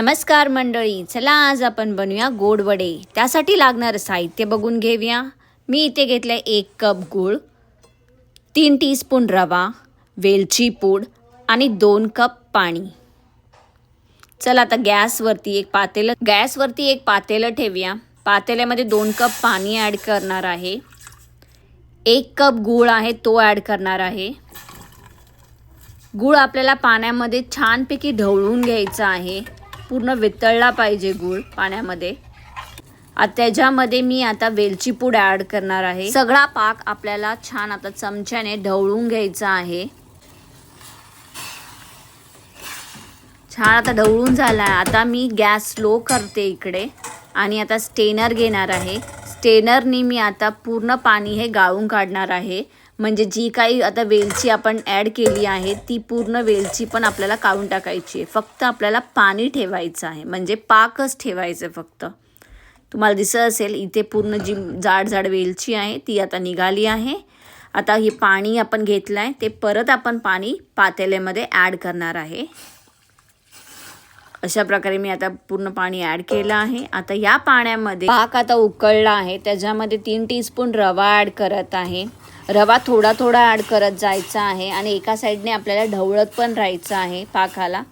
नमस्कार मंडळी, चला आज आपण बनवूया गोड वडे. त्यासाठी लागणारं साहित्य बघून घेऊया. मी इथे घेतले 1 कप गूळ, 3 टीस्पून रवा, वेलची पूड आणि 2 कप पाणी. चला आता गॅसवरती एक पातेलं ठेवूया. पातेल्यामध्ये 2 कप पाणी ॲड करणार आहे. 1 कप गूळ आहे तो ॲड करणार आहे. गूळ आपल्याला पाण्यामध्ये छानपैकी ढवळून घ्यायचा आहे. पूर्ण वितळला पाहिजे गूळ पाण्यामध्ये. त्याच्यामध्ये मी आता वेलची पूड ॲड करणार आहे. सगळा पाक आपल्याला छान आता चमच्याने ढवळून घ्यायचा आहे. छान आता ढवळून झाला आहे. आता मी गॅस स्लो करते इकडे आणि आता स्टेनर घेणार आहे. स्टेनरनी मी आता पूर्ण पाणी हे गाळून काढणार आहे. म्हणजे जी काही आता वेलची आपण ॲड केली आहे ती पूर्ण वेलची पण आपल्याला काढून टाकायची आहे. फक्त आपल्याला पाणी ठेवायचं आहे, म्हणजे पाकच ठेवायचं फक्त. तुम्हाला दिसत असेल इथे पूर्ण जी जाड वेलची आहे ती आता निघाली आहे. आता हे पाणी आपण घेतलं आहे ते परत आपण पाणी पातेल्यामध्ये ॲड करणार आहे. अशा प्रकारे मी आता पूर्ण पाणी ॲड केलं आहे. आता या पाण्यामध्ये पाक आता उकळला आहे. त्याच्यामध्ये 3 टीस्पून रवा ॲड करत आहे. रवा थोडा ॲड करत जायचा आहे आणि एका साईडने आपल्याला ढवळत पण राहायचं आहे पाकाला,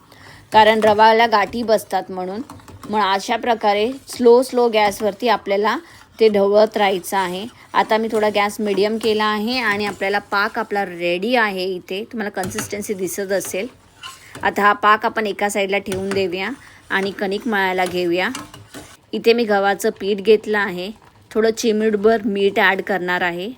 कारण रवाला गाठी बसतात म्हणून. मग अशा प्रकारे स्लो गॅसवरती आपल्याला ते ढवळत राहायचं आहे. आता मी थोडा गॅस मिडियम केला आहे आणि आपल्याला पाक आपला रेडी आहे. इथे तुम्हाला कन्सिस्टन्सी दिसत असेल. आता हा पाक आपण एका साईडला ठेवून देऊया आणि कणिक मळायला घेऊया. इथे मी गव्हाचं पीठ घेतलं आहे. थोडं चिमूटभर मीठ ॲड करणार आहे.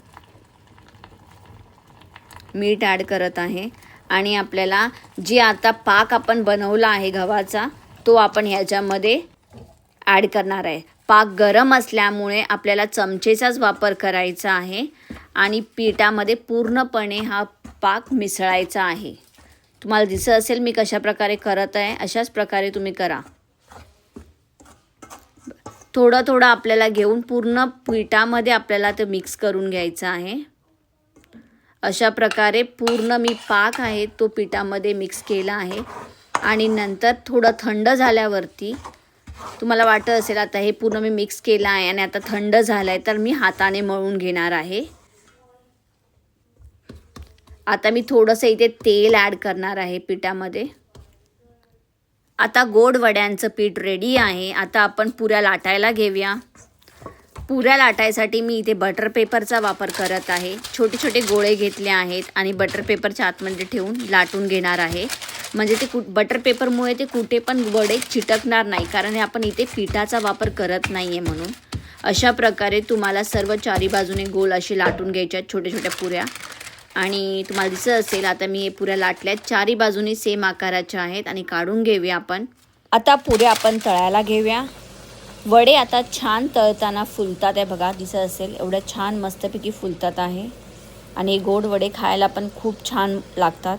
मीठ ॲड करत आहे आणि आपल्याला जे आता पाक आपण बनवला आहे गव्हाचा तो आपण ह्याच्यामध्ये ॲड करणार आहे. पाक गरम असल्यामुळे आपल्याला चमचेचाच वापर करायचा आहे आणि पिठामध्ये पूर्णपणे हा पाक मिसळायचा आहे. तुम्हाला दिसत असेल मी कशा प्रकारे करत आहे. अशाच प्रकारे तुम्ही करा. थोडं आपल्याला घेऊन पूर्ण पिठामध्ये आपल्याला ते मिक्स करून घ्यायचं आहे. अशा प्रकारे पूर्ण मी पाक आहे तो पिठामध्ये मिक्स केला आहे आणि नंतर थोडं थंड झाल्यावरती तुम्हाला वाटत असेल आता हे पूर्ण मी मिक्स केलं आहे आणि आता थंड झालं आहे तर मी हाताने मळून घेणार आहे. आता मी थोडंसं इथे तेल ॲड करणार आहे पिठामध्ये. आता गोड वड्यांचं पीठ रेडी आहे. आता आपण पुऱ्या लाटायला घेऊया. पुऱ्या लाटायसाठी मी इथे बटर पेपरचा वापर करत आहे. छोटे गोळे घेतले आहेत आणि बटर पेपरच्या आतमध्ये ठेवून लाटून घेणार आहे. म्हणजे ते बटर पेपरमुळे ते कुठे पण वडे चिटकणार नाही, कारण हे आपण इथे पिठाचा वापर करत नाही आहे म्हणून. अशा प्रकारे तुम्हाला सर्व चारी बाजूने गोल अशी लाटून घ्यायच्या छोट्या पुऱ्या. आणि तुम्हाला दिसत असेल आता मी हे पुऱ्या लाटल्यात. चारी बाजूनी सेम आकाराच्या आहेत आणि काढून घेऊया आपण. आता पुऱ्या आपण तळायला घेऊया. वडे आता छान तळताना फुलतात आहे बघा, दिसत असेल एवढं छान मस्तपैकी फुलतात आहे. आणि गोड वडे खायला पण खूप छान लागतात.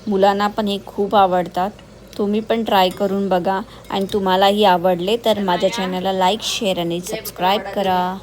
मुलांना पण हे खूप आवडतात. तुम्ही पण ट्राय करून बघा आणि तुम्हालाही आवडले तर माझ्या चॅनलला लाईक, शेअर आणि सबस्क्राईब करा.